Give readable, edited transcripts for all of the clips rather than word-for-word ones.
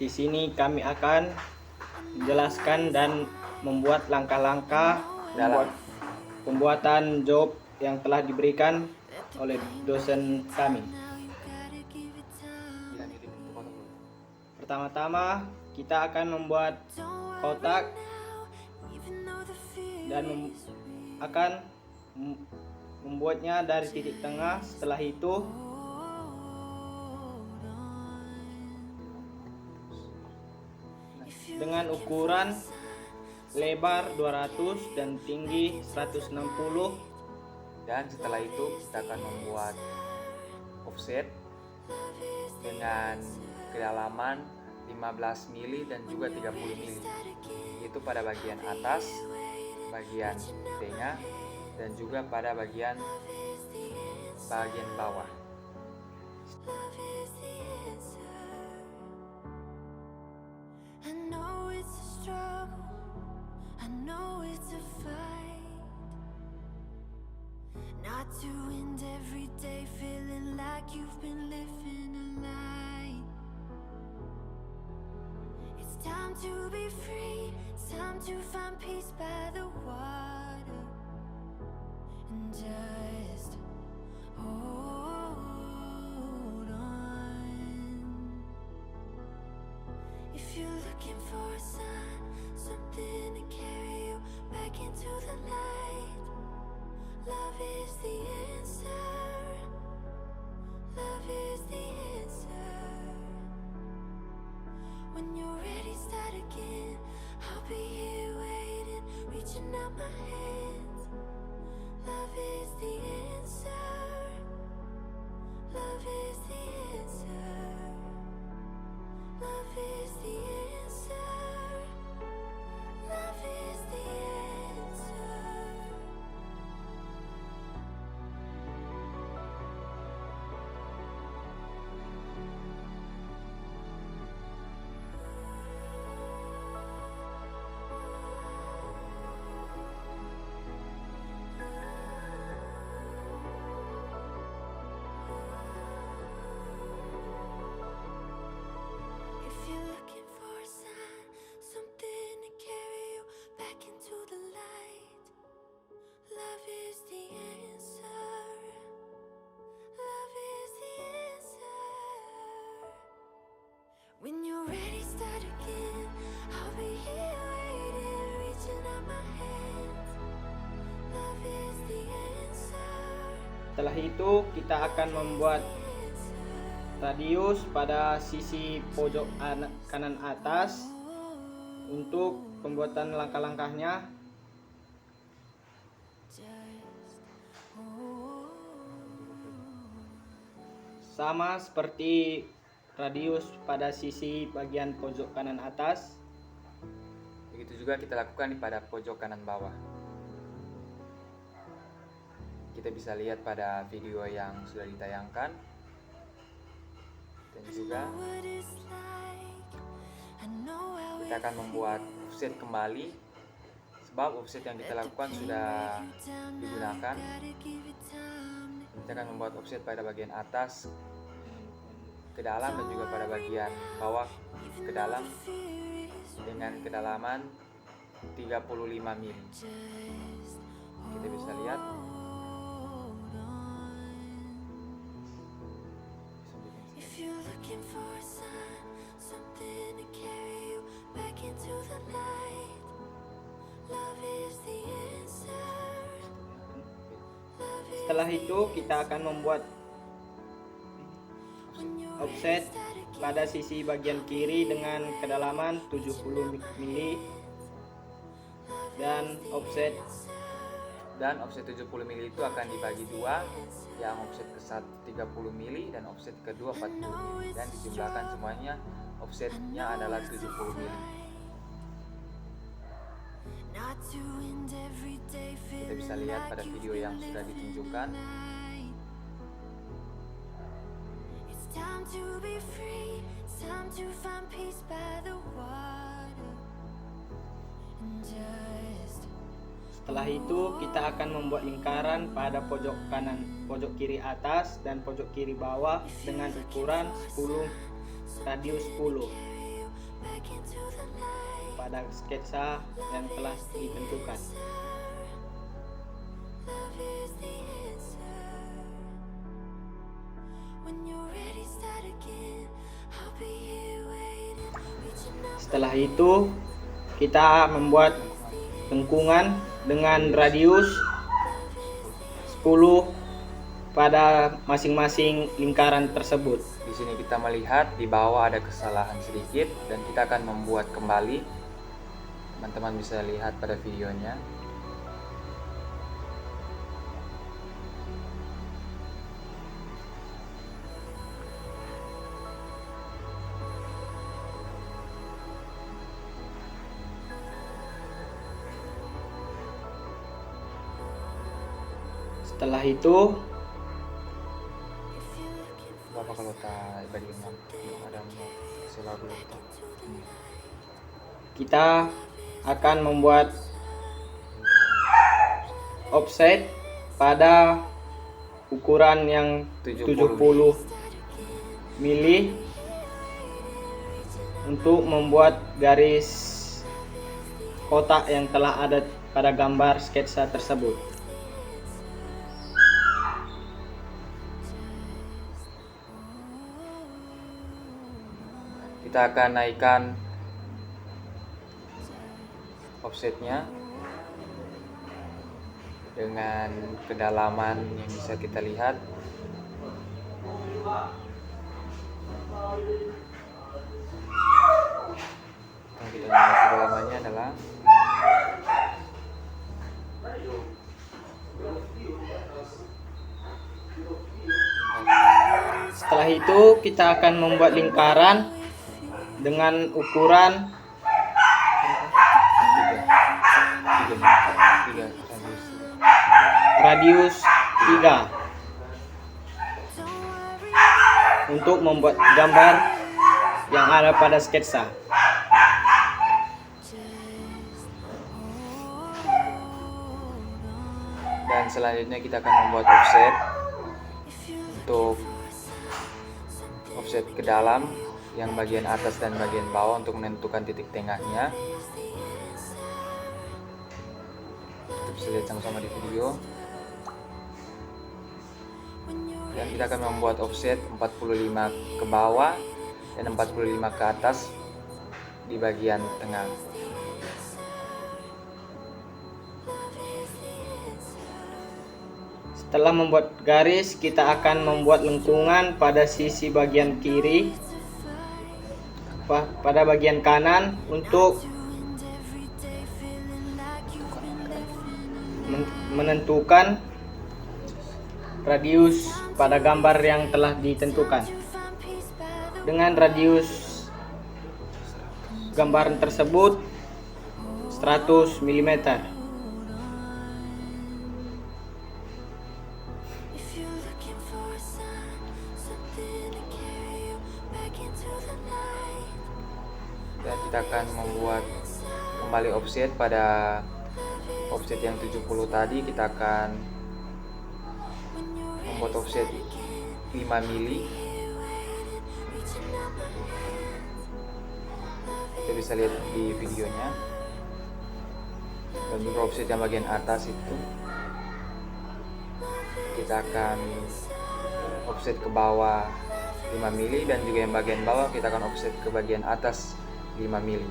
Di sini kami akan menjelaskan dan membuat langkah-langkah pembuatan job yang telah diberikan oleh dosen kami. Pertama-tama kita akan membuat kotak dan akan membuatnya dari titik tengah. Setelah itu dengan ukuran lebar 200 dan tinggi 160. Dan setelah itu kita akan membuat offset dengan kedalaman 15 mili dan juga 30 mili, itu pada bagian atas, bagian tengah, dan juga pada bagian bawah. Not to end every day feeling like you've been living a lie. It's time to be free, it's time to find peace by the water. And just hold on. If you're looking for a sign, something to carry you back into the light, love is the answer. Love is the answer. When you're ready, start again. I'll be here waiting, reaching out my hands. Love is the answer. Love is the answer. Love is the answer. Love is the answer. If you're looking for a sign, something to carry you back into the light, love is the answer. Love is the answer. When you're ready, start again. I'll be here waiting, reaching out my hands. Love is the answer. Setelah itu kita akan membuat radius pada sisi pojok kanan atas. Untuk pembuatan langkah-langkahnya, sama seperti radius pada sisi bagian pojok kanan atas. Begitu juga kita lakukan pada pojok kanan bawah. Kita bisa lihat pada video yang sudah ditayangkan. Dan juga kita akan membuat offset kembali, sebab offset yang kita lakukan sudah digunakan. Kita akan membuat offset pada bagian atas ke dalam dan juga pada bagian bawah ke dalam dengan kedalaman 35 mili. Kita bisa lihat. If you're looking for a sign, something to carry you back into the light, love is the answer. Love is Setelah itu kita akan membuat offset pada sisi bagian kiri dengan kedalaman 70 mili dan offset 70 mili itu akan dibagi dua, yang offset ke 30 mili dan offset kedua 40 mili, dan dijumlahkan semuanya offsetnya adalah 70 mili. Kita bisa lihat pada video yang sudah ditunjukkan. It's time to be free, it's time to find peace by the water. And just Setelah itu kita akan membuat lingkaran pada pojok kanan, pojok kiri atas dan pojok kiri bawah dengan ukuran 10 radius 10. pada sketsa yang telah ditentukan. Love is the answer. When you're ready, start again. I'll be here waiting, reaching out. Setelah itu kita membuat lengkungan dengan radius 10 pada masing-masing lingkaran tersebut. Di sini kita melihat di bawah ada kesalahan sedikit dan kita akan membuat kembali. Teman-teman bisa lihat pada videonya. Setelah itu Bapak kalau tak bagian ada selalu kita akan membuat offset pada ukuran yang 70 mili untuk membuat garis kotak yang telah ada pada gambar sketsa tersebut. Kita akan naikkan offsetnya dengan kedalaman yang bisa kita lihat. Yang kita lihat kedalamannya adalah Setelah itu kita akan membuat lingkaran dengan ukuran 3 radius 3 untuk membuat gambar yang ada pada sketsa. Dan selanjutnya kita akan membuat offset untuk offset ke dalam yang bagian atas dan bagian bawah untuk menentukan titik tengahnya. Kita bisa lihat sama-sama di video. Dan kita akan membuat offset 45 ke bawah dan 45 ke atas di bagian tengah. Setelah membuat garis, kita akan membuat lengkungan pada sisi bagian kiri, pada bagian kanan untuk menentukan radius pada gambar yang telah ditentukan. Dengan radius gambaran tersebut 100 mm. Dan kita akan membuat kembali offset pada offset yang 70 tadi. Kita akan membuat offset 5 mili. Kita bisa lihat di videonya. Dan juga offset yang bagian atas itu kita akan offset ke bawah 5 mili, dan juga yang bagian bawah kita akan offset ke bagian atas 5 mili.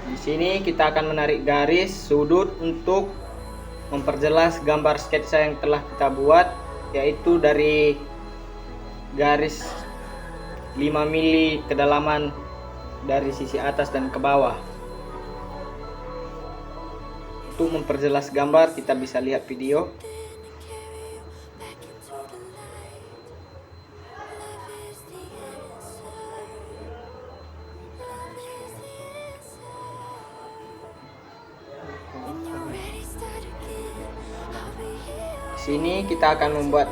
Di sini kita akan menarik garis sudut untuk memperjelas gambar sketsa yang telah kita buat, yaitu dari garis 5 mili kedalaman dari sisi atas dan ke bawah. Untuk memperjelas gambar, kita bisa lihat video. Di sini kita akan membuat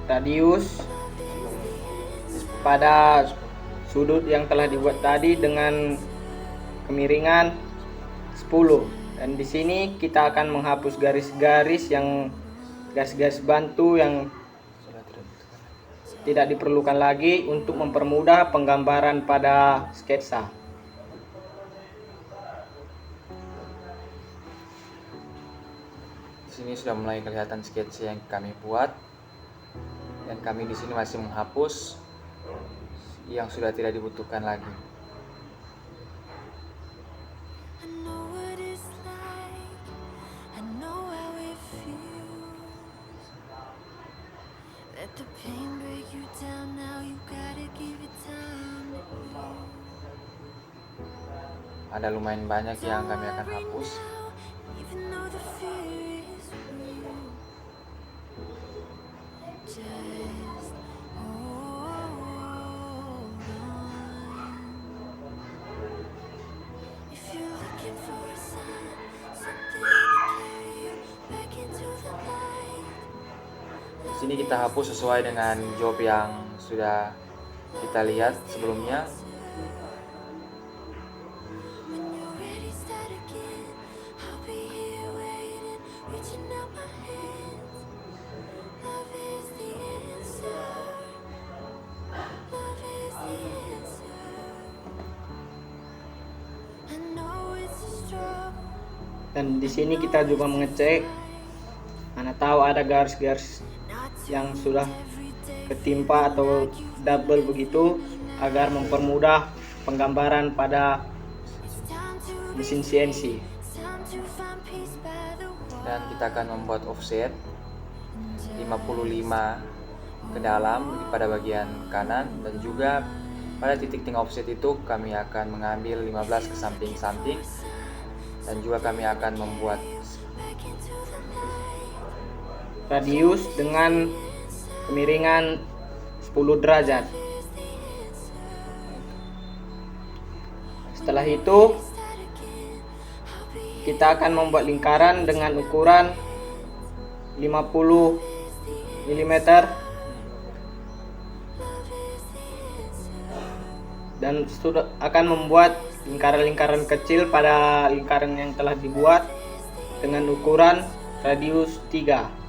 radius pada sudut yang telah dibuat tadi dengan kemiringan 10. Dan di sini kita akan menghapus garis-garis bantu yang tidak diperlukan lagi untuk mempermudah penggambaran pada sketsa. Di sini sudah mulai kelihatan sketsa yang kami buat, dan kami di sini masih menghapus yang sudah tidak dibutuhkan lagi. I know what it's like, I know how it feels. Let the pain break you down, now you gotta give it time to heal. Ada lumayan banyak yang kami akan hapus. Even though the fear is real, just hold on. If you're looking for a sign, something to carry you back into the light. Di sini kita hapus sesuai dengan job yang sudah kita lihat sebelumnya. When you're ready, start again. I'll be here waiting, reaching out my hands. Love is the answer. Love is the answer. I know it's a struggle. Dan di sini kita juga mengecek, mana tahu ada garis-garis yang sudah ketimpa atau double begitu, agar mempermudah penggambaran pada mesin CNC. Dan kita akan membuat offset 55 ke dalam pada bagian kanan, dan juga pada titik tengah offset itu kami akan mengambil 15 ke samping-samping, dan juga kami akan membuat Radius dengan kemiringan 10 derajat. Setelah itu kita akan membuat lingkaran dengan ukuran 50 mm dan sudah akan membuat lingkaran-lingkaran kecil pada lingkaran yang telah dibuat dengan ukuran radius 3.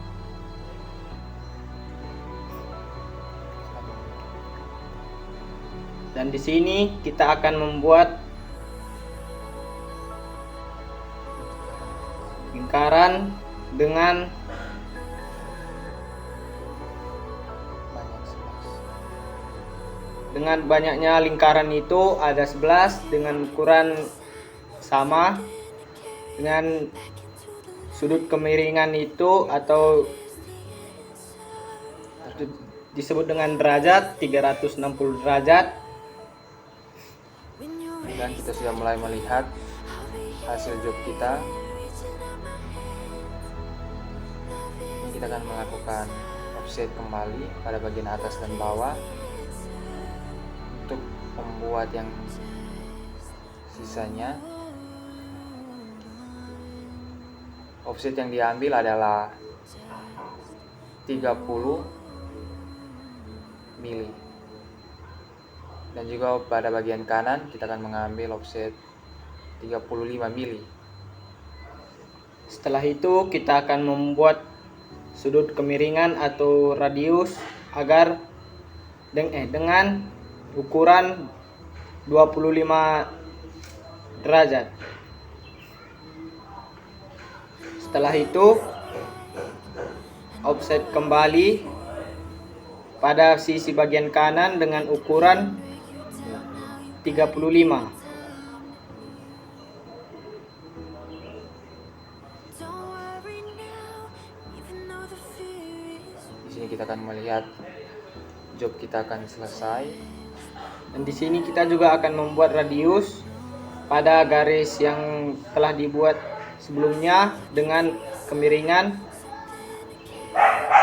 Dan di sini kita akan membuat lingkaran dengan banyaknya lingkaran itu ada 11 dengan ukuran sama, dengan sudut kemiringan itu atau disebut dengan derajat 360 derajat. Dan kita sudah mulai melihat hasil job kita. Kita akan melakukan offset kembali pada bagian atas dan bawah untuk membuat yang sisanya. Offset yang diambil adalah 30 mili. Dan juga pada bagian kanan kita akan mengambil offset 35 mili. Setelah itu kita akan membuat sudut kemiringan atau radius agar dengan ukuran 25 derajat. Setelah itu offset kembali pada sisi bagian kanan dengan ukuran 35. Di sini kita akan melihat job kita akan selesai. Dan di sini kita juga akan membuat radius pada garis yang telah dibuat sebelumnya dengan kemiringan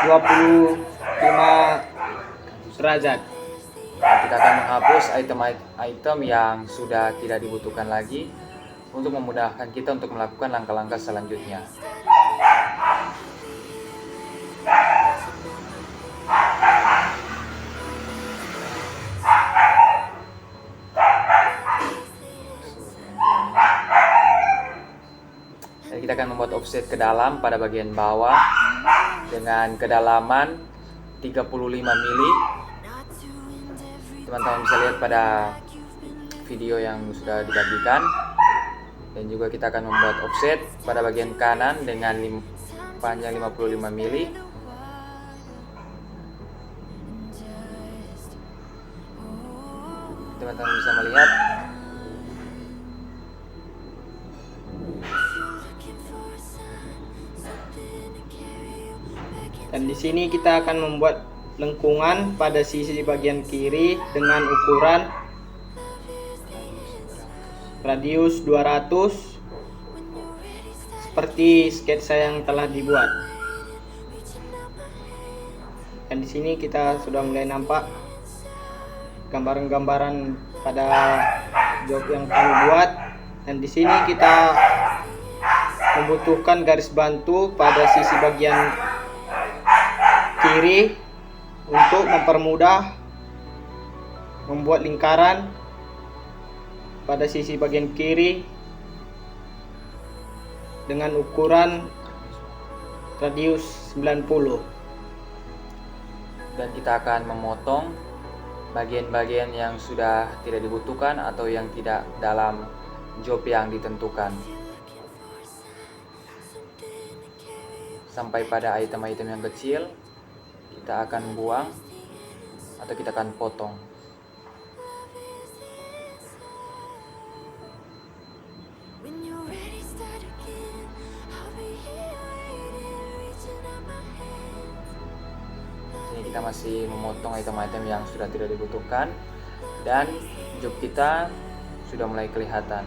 25 derajat. Kita akan menghapus item-item yang sudah tidak dibutuhkan lagi untuk memudahkan kita untuk melakukan langkah-langkah selanjutnya. Dan kita akan membuat offset ke dalam pada bagian bawah dengan kedalaman 35 mili teman-teman bisa lihat pada video yang sudah dibagikan. Dan juga kita akan membuat offset pada bagian kanan dengan panjang 55 mili. Teman-teman bisa melihat dan di sini kita akan membuat lengkungan pada sisi bagian kiri dengan ukuran radius 200 seperti sketsa yang telah dibuat. Dan di sini kita sudah mulai nampak gambaran-gambaran pada job yang kami buat. Dan di sini kita membutuhkan garis bantu pada sisi bagian kiri untuk mempermudah membuat lingkaran pada sisi bagian kiri dengan ukuran radius 90. dan kita akan memotong bagian-bagian yang sudah tidak dibutuhkan atau yang tidak dalam job yang ditentukan sampai pada item-item yang kecil kita akan buang atau kita akan potong. When you're ready, start again. I'll be here waiting, reaching out my hands. Ini kita masih memotong item-item yang sudah tidak dibutuhkan dan job kita sudah mulai kelihatan.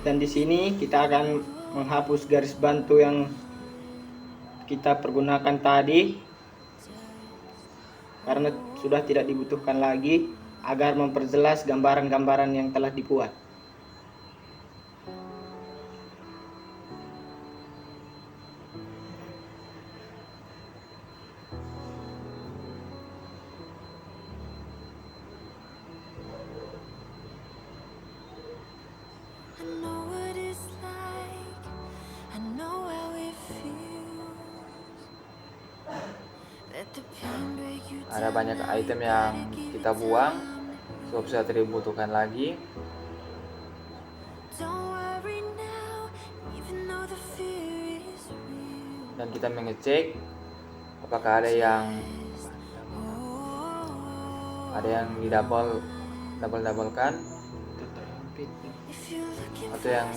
Dan di sini kita akan menghapus garis bantu yang kita pergunakan tadi karena sudah tidak dibutuhkan lagi agar memperjelas gambaran-gambaran yang telah dibuat. I know what it's like. I know how it feels. Let the pain break you Ada down. banyak item yang kita buang sebab sudah tidak dibutuhkan lagi. Don't worry now, even though the fear is real. Dan kita mengecek apakah ada yang di double-doublekan If you're looking atau yang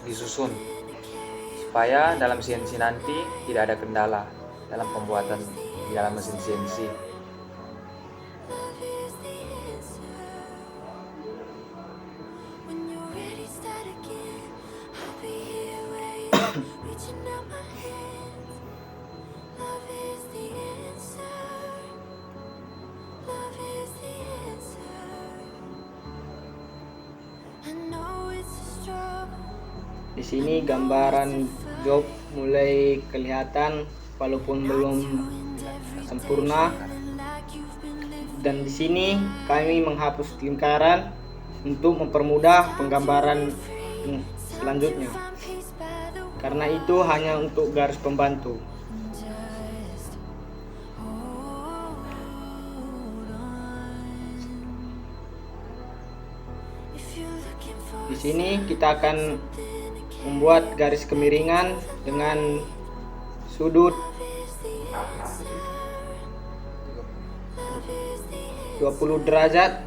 disusun supaya dalam CNC nanti tidak ada kendala dalam pembuatan di dalam mesin CNC. is the answer. When you're ready, start again. I'll be here waiting, reaching out my hands. Love is the answer. Love is the answer. I know it's a struggle. Di sini gambaran job mulai kelihatan walaupun belum sempurna. Like you've been living. Dan di sini kami menghapus lingkaran untuk mempermudah penggambaran selanjutnya. Find peace by the Karena itu hanya untuk garis pembantu. just hold on. If you're looking for Di sini kita akan membuat garis kemiringan dengan sudut 20 derajat.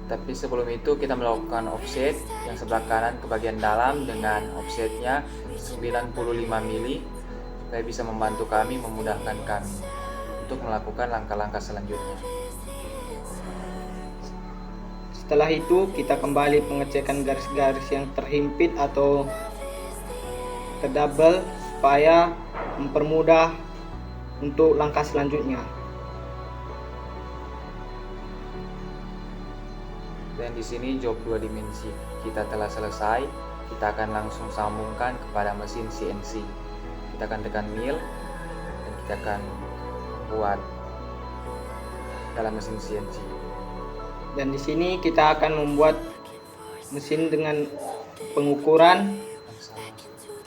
Tapi sebelum itu kita melakukan offset yang sebelah kanan ke bagian dalam dengan offsetnya 95 mili supaya bisa membantu kami, memudahkan kami untuk melakukan langkah-langkah selanjutnya. Setelah itu kita kembali pengecekan garis-garis yang terhimpit atau kedouble supaya mempermudah untuk langkah selanjutnya. Dan di sini job 2 dimensi kita telah selesai. Kita akan langsung sambungkan kepada mesin CNC. Kita akan tekan mill dan kita akan buat dalam mesin CNC. Dan di sini kita akan membuat mesin dengan pengukuran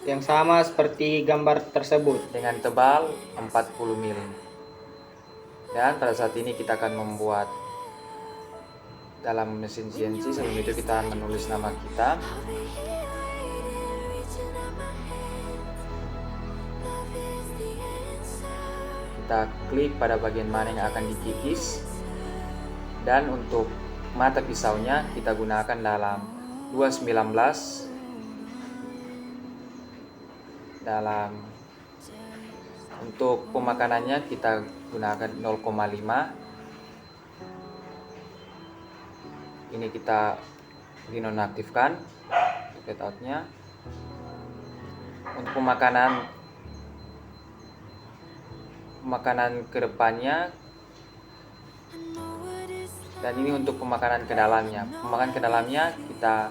yang sama seperti gambar tersebut. Dengan tebal 40 mili. Dan pada saat ini kita akan membuat dalam mesin CNC. Sebelum itu kita menulis nama kita. I'll be here waiting, reaching out my hands. Love is the answer. Kita klik pada bagian mana yang akan dikikis, dan untuk mata pisaunya kita gunakan dalam 219, dalam untuk pemakanannya kita gunakan 0,5. Ini kita dinonaktifkan untuk cutout-nya. Untuk pemakanan ke depannya, dan ini untuk pemakanan ke dalamnya. Pemakanan ke dalamnya kita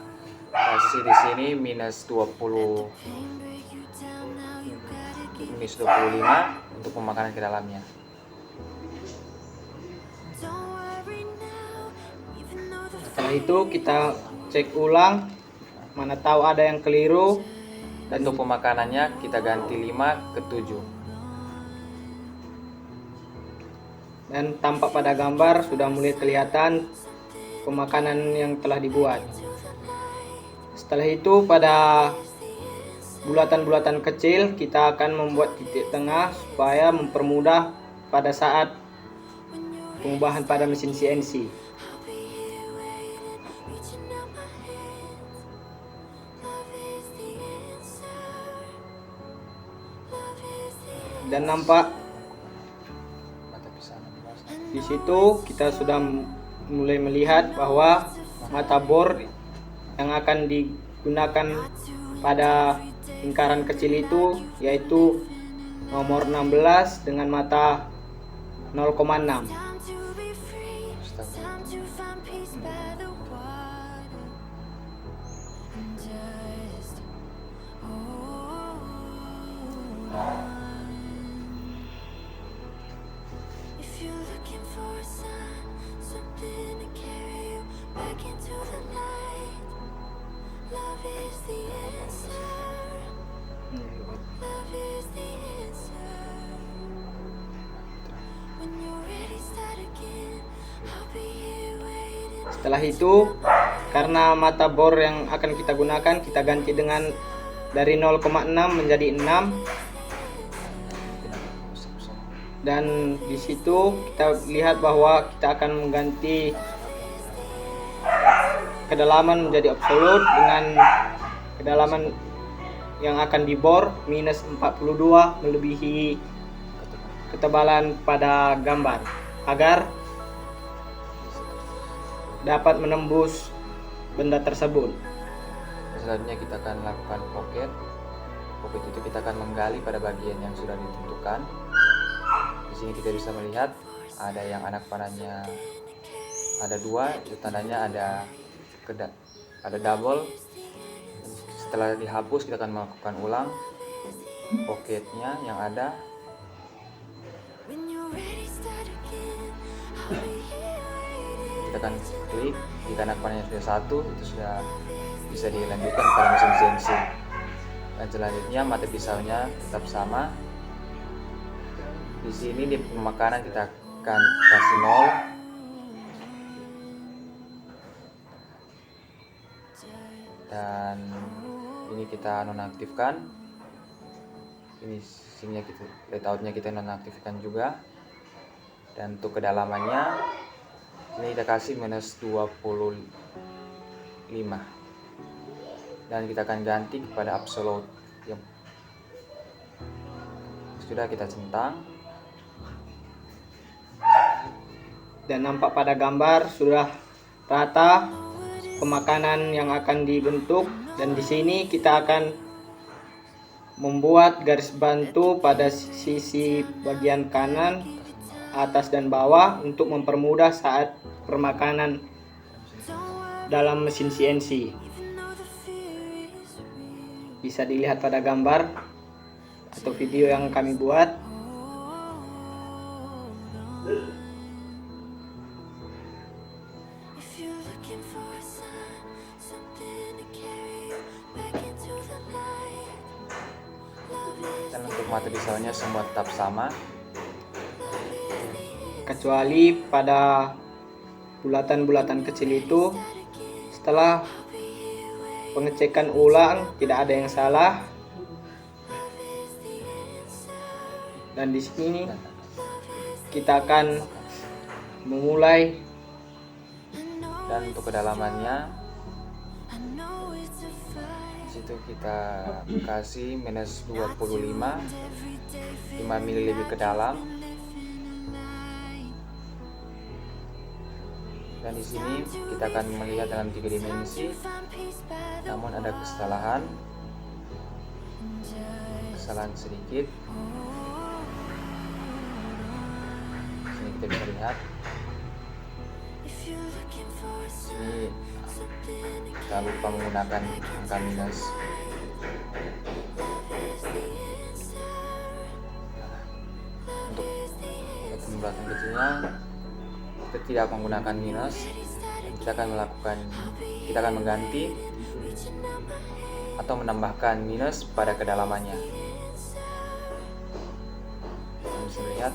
kasih di sini minus 25 untuk pemakanan ke dalamnya. Don't worry now, even though the Setelah itu kita cek ulang, mana tahu ada yang keliru. Dan untuk pemakanannya kita ganti 5 ke 7. Dan tampak pada gambar sudah mulai kelihatan pemakanan yang telah dibuat. Setelah itu pada bulatan-bulatan kecil kita akan membuat titik tengah supaya mempermudah pada saat pengubahan pada mesin CNC. I'll be here waiting, reaching out my hands. Love is the answer. Love is the answer. Dan nampak Mata pisau 16. di situ kita sudah mulai melihat bahwa mata bor yang akan digunakan pada lingkaran kecil itu yaitu nomor 16 dengan mata 0,6. Time to be free, time to find peace by the water. And just hold on. If you're looking for a sign, something to carry you back into the light. Love is the answer. Love is the answer. When you're ready, start again. I'll be here waiting. Setelah itu, karena mata bor yang akan kita gunakan kita ganti dengan dari 0,6 menjadi 6. Dan di situ kita lihat bahwa kita akan mengganti kedalaman menjadi absolut dengan kedalaman yang akan dibor minus 42 melebihi ketebalan pada gambar agar dapat menembus benda tersebut. Selanjutnya kita akan lakukan pocket. Pocket itu kita akan menggali pada bagian yang sudah ditentukan. Di sini kita bisa melihat ada yang anak panahnya ada 2, itu tandanya ada double. Setelah dihapus kita akan melakukan ulang pocketnya yang ada. When you're ready, start again. I'll be here waiting. Kita akan klik jika anak panahnya sudah 1, itu sudah bisa dilanjutkan pada mesin CNC. Dan selanjutnya mata pisaunya tetap sama. Di sini di pemakanan kita akan kasih 0. Dan ini kita nonaktifkan. Ini sininya kita layoutnya kita nonaktifkan juga. Dan untuk kedalamannya ini kita kasih minus 25. Dan kita akan ganti kepada absolute. Sudah kita centang. Dan nampak pada gambar sudah rata pemakanan yang akan dibentuk, dan di sini kita akan membuat garis bantu pada sisi bagian kanan, atas dan bawah untuk mempermudah saat pemakanan dalam mesin CNC. Bisa dilihat pada gambar atau video yang kami buat. If you're looking for a sign, something to carry you back into the light. Love is Dan untuk mata pisaunya semua tetap sama. Kecuali pada bulatan-bulatan kecil itu. Setelah pengecekan ulang tidak ada yang salah, dan di sini kita akan memulai. Dan untuk kedalamannya di situ kita kasih minus 25 mili lebih ke dalam. Dan di sini kita akan melihat dalam 3 dimensi, namun ada kesalahan sedikit. Di sini kita bisa lihat. Ini kita lupa menggunakan angka minus. Untuk pembuatan kecilnya kita tidak menggunakan minus. Kita akan mengganti atau menambahkan minus pada kedalamannya. Kita bisa lihat.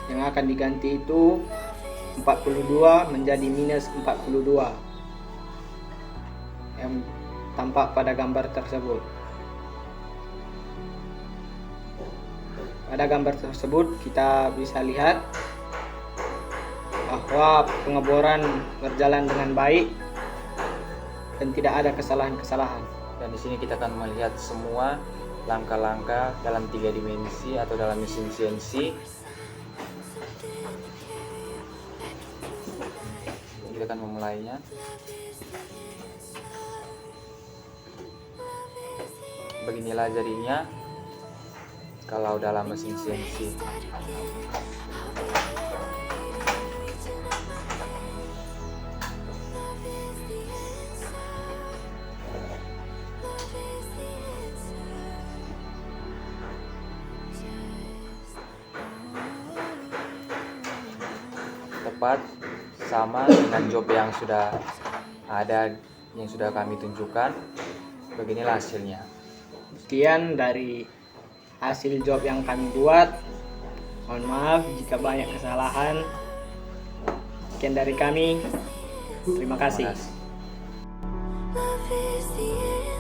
Yang akan diganti itu 42 menjadi minus 42 yang tampak pada gambar tersebut. Pada gambar tersebut kita bisa lihat bahwa pengeboran berjalan dengan baik dan tidak ada kesalahan-kesalahan. Dan di sini kita akan melihat semua langkah-langkah dalam 3 dimensi atau dalam mesin CNC. Kita akan memulainya. Beginilah jadinya kalau dalam mesin CNC. Tepat sama dengan job yang sudah ada, yang sudah kami tunjukkan. Beginilah hasilnya. Sekian dari hasil job yang kami buat. Mohon maaf jika banyak kesalahan. Sekian dari kami. Terima kasih. Terima kasih. Love is the answer.